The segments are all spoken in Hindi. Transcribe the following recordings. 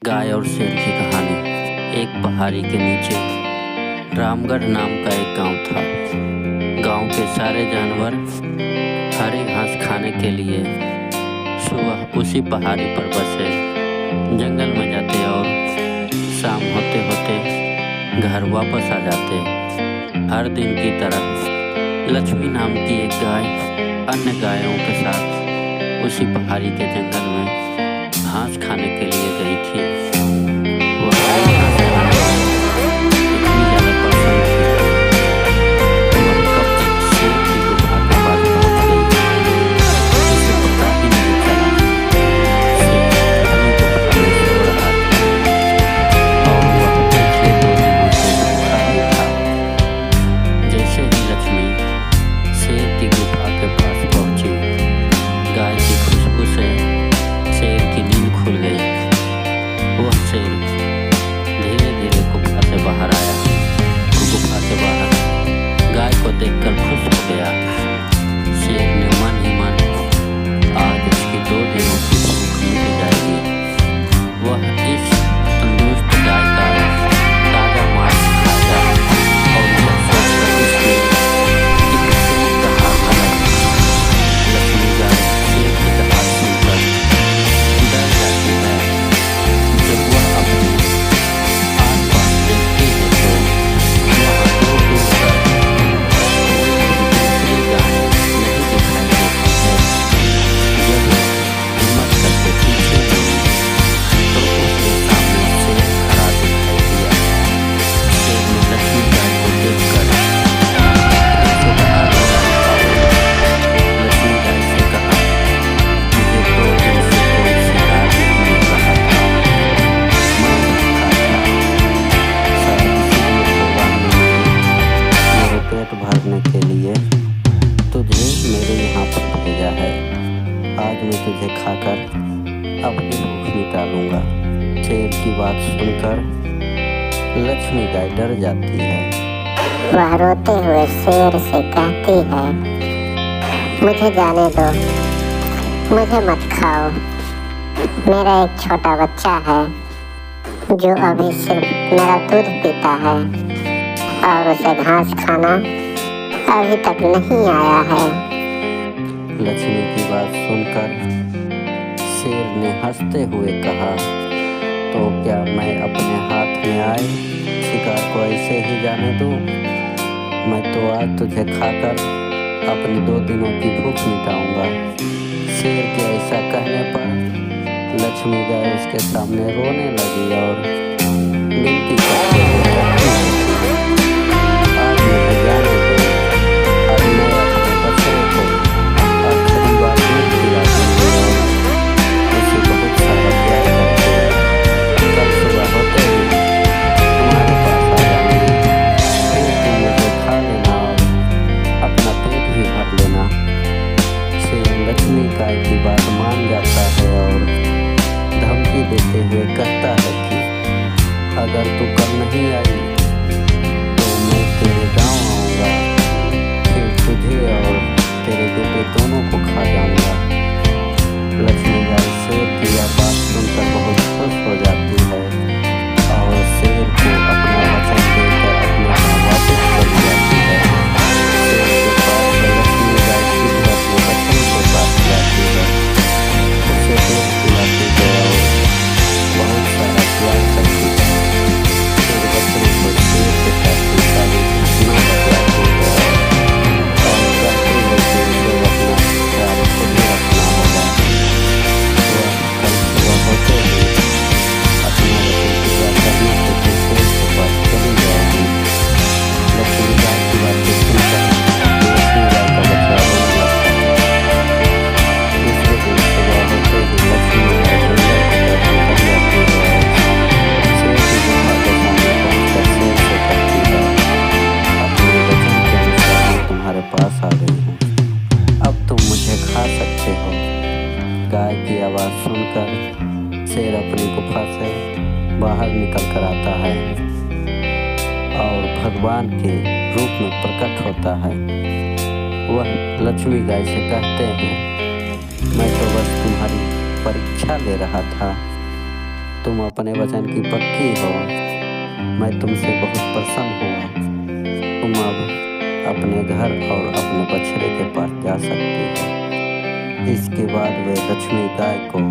गाय और शेर की कहानी। एक पहाड़ी के नीचे रामगढ़ नाम का एक गांव था। गांव के सारे जानवर हरी घास खाने के लिए सुबह उसी पहाड़ी पर बसे जंगल में जाते और शाम होते होते घर वापस आ जाते। हर दिन की तरह लक्ष्मी नाम की एक गाय अन्य गायों के साथ उसी पहाड़ी के जंगल में घास खाने के लिए गई थी। वो हरी घास खाने में इतनी ज़्यादा पसंद थी कि वह कब तक शेर की गुफा के पास पहुंच गई, उसे पता ही नहीं चला। शेर अपनी गुफा में सो रहा था और वह पिछले 2 दिनों से भूखा ही था। जैसे ही लक्ष्मी शेर की गुफा के पास पहुंची, गाय की खुशबू से शेर की नींद खुल गई। वह शेर धीरे धीरे गुफा से बाहर आया और गुफा के बाहर गाय को देखकर खुश हो गया। शेर ने मन ही मन आज उसकी 2 दिनों की भूख मिट जाएगी। वह इस तंदुरुस्त गाय का ताजा मांस खाया और यह सोचकर उसने एक शेर का हाथ लगाया। लक्ष्मी गाय शेर की दहाड़ सुनकर डर जाती है। जब वह अपने आस-पास देखती है तो वहाँ दूर दूर तक दूसरी गाय नहीं दिखाई देती है। जब वह हिम्मत करके पीछे मुड़ी तो उसके सामने शेर खड़ा दिखाई दिया। शेर ने लक्ष्मी गाय को देखकर उसे बाहर लगाया और लक्ष्मी गाय से कहा, मुझे 2 दिन से कोई शिकार नहीं मिल रहा था। मैं भूखा था, शायद इसीलिए भगवान ने मेरे पेट भरने के लिए तुझे मेरे यहाँ पर भेजा है। आज मैं तुझे खाकर अपनी भूख मिटा लूँगा। शेर की बात सुनकर लक्ष्मी गाय डर जाती है। वह रोते हुए शेर से कहती है, मुझे जाने दो, मुझे मत खाओ। मेरा एक छोटा बच्चा है जो अभी सिर्फ मेरा दूध पीता है और उसे घास खाना अभी तक नहीं आया है। लक्ष्मी की बात सुनकर शेर ने हंसते हुए कहा, तो क्या मैं अपने हाथ में आए शिकार को ऐसे ही जाने दूं? मैं तो आज तुझे खाकर अपनी 2 दिनों की भूख मिटाऊंगा। शेर के ऐसा कहने पर लक्ष्मी गाय उसके सामने रोने लगी और विनती करते हुए कहती है, आज मुझे जाने दो, आज मैं अपने बछड़े को आखिरी बार दूध पिला दूंगी और उसे बहुत सारा प्यार करके कल सुबह होते ही तुम्हारे पास आ जाऊंगी। फिर तुम मुझे खा लेना और अपना पेट भी भर लेना। शेर लक्ष्मी गाय की बात मान जाता है और धमकी देते हुए कहता है कि अगर तू कल नहीं आई तो मैं तेरे गांव आऊँगा, फिर तुझे और तेरे बेटे दोनों को खा जाऊँगा। लक्ष्मी गाय शेर की यह बात सुनकर बहुत खुश हो जाती है और शेर को अपना वचन देकर अपने गाँव वापस चली जाती है। शेर के पास से लक्ष्मी गाय सीधे अपने बच्चे के पास जाती है, उसे दूध पिलाती है और बहुत सारा प्यार करती है। फिर बच्चे को शेर के साथ की सारी घटना बताती है और कहती है कि उसे अपना ख्याल खुद ही रखना होगा। वह कल सुबह होते ही अपना वचन पूरा करने के लिए शेर के पास चली जाएगी। लक्ष्मी गाय की बातें सुनकर लक्ष्मी गाय का बच्चा रोने लगता है। दूसरे दिन सुबह होते ही लक्ष्मी गाय जंगल की तरफ निकल जाती है और शेर की गुफा के सामने पहुंचकर शेर से कहती है, अपने वचन के अनुसार मैं तुम्हारे पास आ गई हूँ, अब तुम मुझे खा सकते हो। गाय की आवाज़ सुनकर शेर अपनी गुफा से बाहर निकल कर आता है और भगवान के रूप में प्रकट होता है। वह लक्ष्मी गाय से कहते हैं, मैं तो बस तुम्हारी परीक्षा ले रहा था, तुम अपने वचन की पक्की हो। मैं तुमसे बहुत प्रसन्न हुआ। तुम अब अपने घर और अपने बछड़े के पास जा सकती हो। इसके बाद वे लक्ष्मी गाय को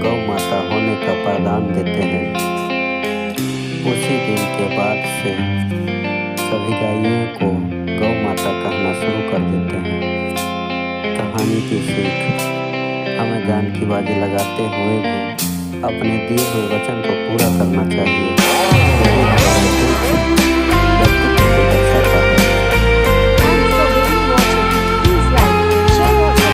गौ माता होने का वरदान देते हैं। उसी दिन के बाद से सभी गायों को गौ माता कहना शुरू कर देते हैं। कहानी की सीख, हमें जानकीबाजी लगाते हुए भी अपने दिए हुए वचन को पूरा करना चाहिए।